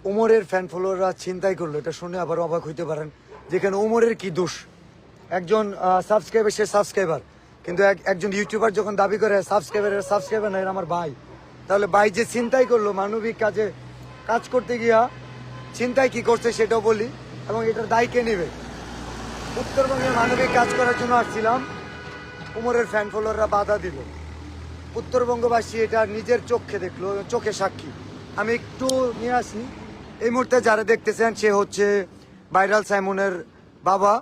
উমরের ফ্যান ফলোয়াররা ছিনতাই করলো, এটা শুনে আবার অবাক হইতে পারেন, যেখানে উমরের কি দোষ? একজন সাবস্ক্রাইবার, সে সাবস্ক্রাইবার, কিন্তু একজন ইউটিউবার যখন দাবি করে সাবস্ক্রাইবার না, এর আমার ভাই, তাহলে ভাই যে ছিনতাই করলো, মানবিক কাজে কাজ করতে গিয়া ছিনতাই কি করছে সেটাও বলি, এবং এটার দায় কে নেবে? উত্তরবঙ্গে মানবিক কাজ করার জন্য আসছিলাম, উমরের ফ্যান ফলোয়াররা বাধা দিল। উত্তরবঙ্গবাসী এটা নিজের চোখে দেখলো, চোখে সাক্ষী। আমি একটু নিয়ে আসি, এই মুহূর্তে যারা দেখতেছেন সে হচ্ছে ভাইরাল সাইমনের বাবা,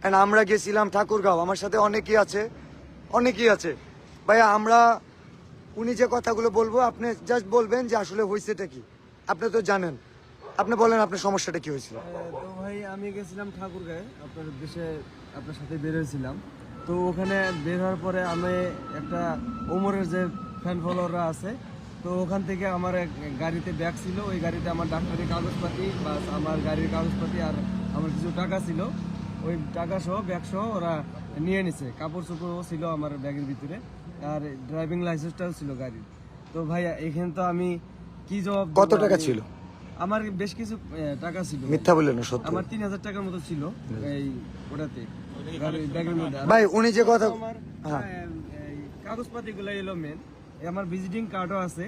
অ্যান্ড আমরা গেছিলাম ঠাকুরগাঁও, আমার সাথে অনেকেই আছে ভাইয়া। আমরা উনি যে কথাগুলো বলবো আপনি জাস্ট বলবেন যে আসলে হয়েছেটা কি। আপনি তো জানেন, আপনি বলেন আপনার সমস্যাটা কি হয়েছিল। তো ভাই আমি গেছিলাম ঠাকুরগাঁয়ে, আপনার দেশে আপনার সাথে বের হয়েছিলাম। তো ওখানে বের হওয়ার পরে আমি একটা ওমরের যে ফ্যান ফলোয়াররা আছে, তো ওখান থেকে আমার এক গাড়িতে ব্যাগ ছিল, ওই গাড়িতে আমার ডাক্তারি কাগজপাতি বা আমার গাড়ির কাগজপাতি আর আমার কিছু টাকা ছিল, ওই টাকা সহ ব্যাগ সহ ওরা নিয়ে নিছে। কাপড় চোপড়ও ছিল আমার ব্যাগের ভিতরে, আর ড্রাইভিং লাইসেন্সটাও ছিল গাড়ির। তো ভাইয়া এখানে তো আমি কি জবাব দেব? কত টাকা ছিল? আমার বেশ কিছু টাকা ছিল। মিথ্যা বললেন না, সত্য। আমার 3000 টাকার মতো ছিল এই ওটাতে, ব্যাগের মধ্যে। ভাই উনি যে কথা, আমার হ্যাঁ, এই কাগজপাতি গুলো এলো মেন। আমার ভিজিটিং কার্ডও আছে,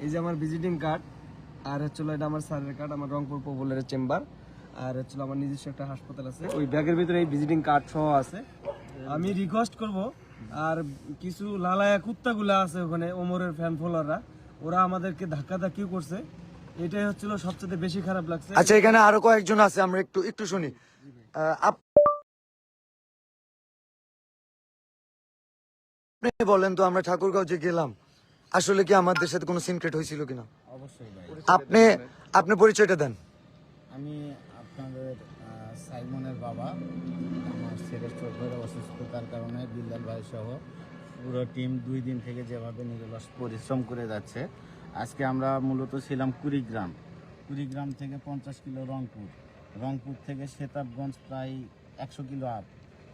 এই যে আমার ভিজিটিং কার্ড, আর হচ্ছিল এটা আমার স্যারের কার্ড, আমার রংপুর পপুলারের চেম্বার, আর হচ্ছিল আমার নিজস্ব একটা হাসপাতাল আছে, ওই ব্যাগের ভিতরে এই ভিজিটিং কার্ড সহ আছে। আমি রিকোয়েস্ট করব, আর কিছু লালায়া কুত্তাগুলা আছে ওখানে, ওমরের ফ্যান ফলোয়াররা, ওরা আমাদেরকে ধাক্কাধাক্কিও করছে। এটাই হচ্ছিল সবচেয়ে বেশি খারাপ লাগছে। আচ্ছা এখানে আরো কয়েকজন আছে, আমরা একটু শুনি। আপনি বলেন তো, আমরা ঠাকুরগাঁও যে গেলাম, আসলে কি আমাদের সাথে কোনো সিনক্রেট হয়েছিল কিনা? অবশ্যই ভাই, আপনি পরিচয়টা দেন। আমি আপনাদের সাইমনের বাবা। আমার ছেলের চোখের অসুস্থতার কারণে বিল্লাল ভাই সহ পুরো টিম 2 দিন থেকে যেভাবে নিরলস পরিশ্রম করে যাচ্ছে। আজকে আমরা মূলত ছিলাম কুড়িগ্রাম থেকে 50 কিলো রংপুর থেকে সেতাবগঞ্জ প্রায় 100 কিলো আপ,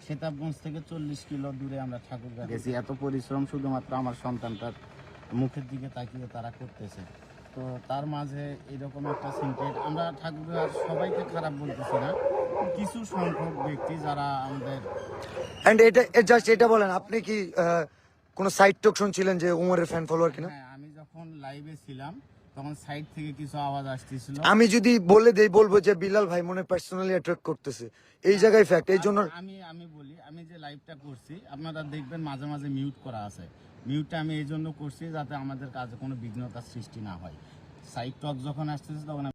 সেতাবগঞ্জ থেকে 40 কিলো দূরে আমরা ঠাকুরগাঁও গেছি। এত পরিশ্রম শুধুমাত্র আমার সন্তানটার মুখের দিকে তাকিয়ে তারা করতেছে। তো তার মাঝে এরকম একটা সিনক্রেট, আমরা ঠাকুরগাঁওর সবাইকে খারাপ বলতেছি না, কিছু সংখ্যক ব্যক্তি যারা আমাদের। এন্ড এটা জাস্ট এটা বলেন, আপনি কি কোনো সাইড টক শুনছিলেন যে উমরের ফ্যান ফলোয়ার কিনা? হ্যাঁ, আমি যখন লাইভে ছিলাম তখন সাইড থেকে কিছু আওয়াজ আসতেছিল। আমি যদি বলে দেই, বলবো যে বিলাল ভাই মনে পার্সোনালি অ্যাট্রাক্ট করতেছে, এই জায়গায় ফ্যাক্ট। এই জন্য আমি বলি, আমি যে লাইভটা করছি আপনারা দেখবেন মাঝে মাঝে মিউট করা আছে। মিউটটা আমি এই জন্য করছি যাতে আমাদের কাজে কোনো বিঘ্নতার সৃষ্টি না হয়। সাইড টক যখন আসতেছে তখন